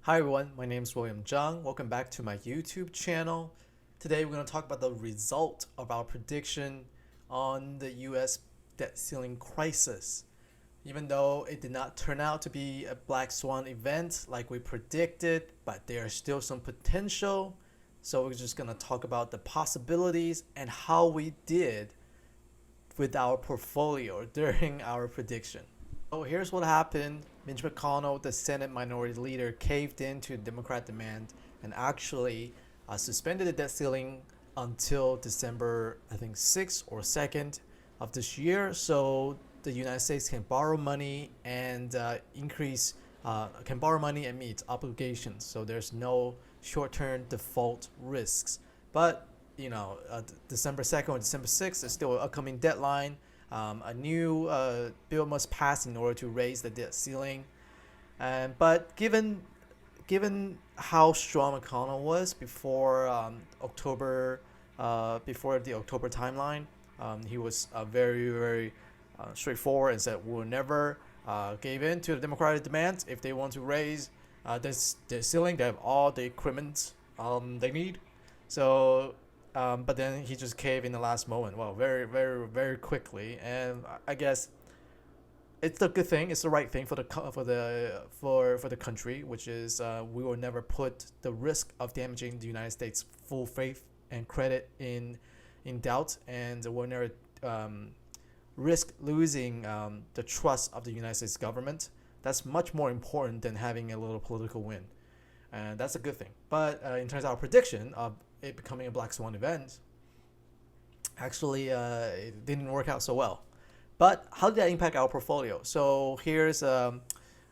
Hi everyone, my name is Zhang. Welcome back to my YouTube channel. Today we're going to talk about the result of our prediction on the US debt ceiling crisis. Even though it did not turn out to be a black swan event like we predicted, but there is still some potential. So we're just going to talk about the possibilities and how we did with our portfolio during our prediction. So here's what happened. Mitch McConnell, the Senate Minority Leader, caved in to Democrat demand and actually suspended the debt ceiling until December, I think, 6th or 2nd of this year. So the United States can borrow money and can borrow money and meet obligations. So there's no short-term default risks. But December 2nd or December 6th is still an upcoming deadline. A new bill must pass in order to raise the debt ceiling. But given how strong McConnell was before before the October timeline, he was very straightforward and said we'll never give in to the Democratic demands. If they want to raise this the ceiling, they have all the equipment they need. So but then he just caved in the last moment. Well, very quickly, and I guess it's a good thing. It's the right thing for the country, which is we will never put the risk of damaging the United States' full faith and credit in doubt, and we'll never risk losing the trust of the United States government. That's much more important than having a little political win, and that's a good thing. But in terms of our prediction of it becoming a black swan event, actually it didn't work out so well. But how did that impact our portfolio? So here's a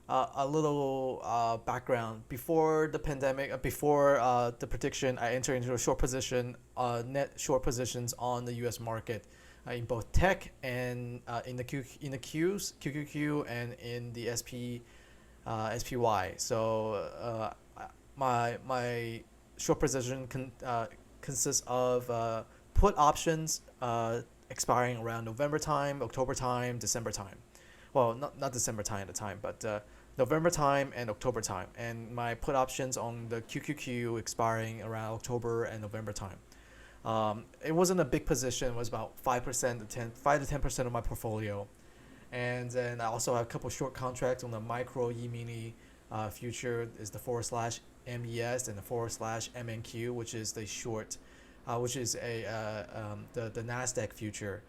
little background. Before the pandemic, before the prediction, I entered into a short position, net short positions on the U.S. market in both tech and in the QQQ, and in the SPY. So my short position consists of put options expiring around November time, October time, December time. Well, not December time at the time, but November time and October time. And my put options on the QQQ expiring around October and November time. It wasn't a big position. It was about 5 to 10% of my portfolio. And then I also have a couple short contracts on the micro E-mini future is the /MES and the /MNQ, which is the short, which is the Nasdaq future,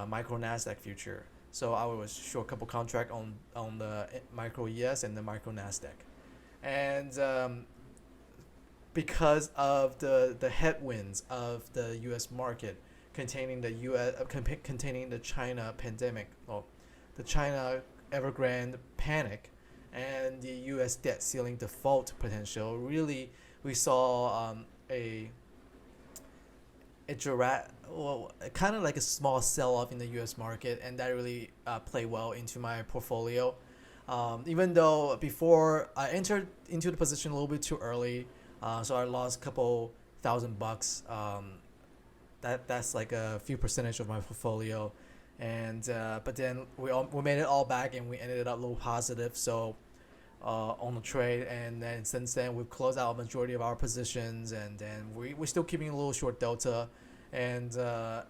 micro Nasdaq future. So I was short a couple contract on the micro ES and the micro Nasdaq, and because of the headwinds of the U.S. market containing the China pandemic, well, the China Evergrande panic, and the U.S. debt ceiling default potential, really we saw kind of like a small sell-off in the U.S. market, and that really played well into my portfolio. Even though before I entered into the position a little bit too early, so I lost a couple $1,000. That's like a few percentage of my portfolio, and but then we made it all back, and we ended up a little positive. So on the trade, and then since then we've closed out a majority of our positions, and then we're still keeping a little short delta, and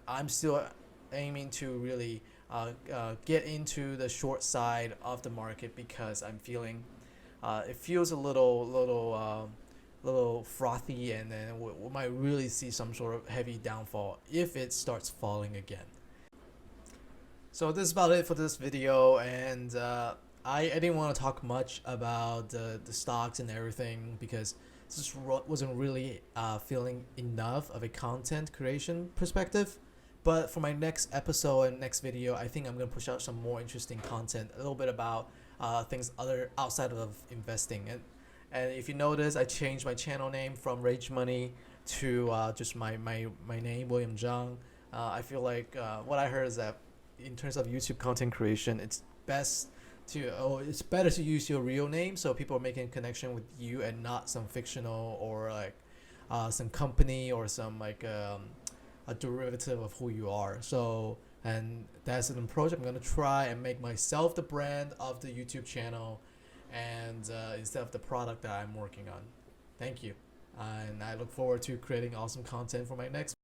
I'm still aiming to really get into the short side of the market, because I'm feeling it feels a little frothy, and then we might really see some sort of heavy downfall if it starts falling again. So this is about it for this video, and I didn't want to talk much about the stocks and everything, because this wasn't really feeling enough of a content creation perspective. But for my next episode and next video, I think I'm going to push out some more interesting content, a little bit about things other outside of investing. And if you notice, I changed my channel name from Rage Money to just my name, William Zhang. I feel like what I heard is that in terms of YouTube content creation, it's better to use your real name, so people are making a connection with you and not some fictional or like some company or some like a derivative of who you are. So, and that's an approach I'm gonna try and make myself the brand of the YouTube channel, and instead of the product that I'm working on. Thank you, and I look forward to creating awesome content for my next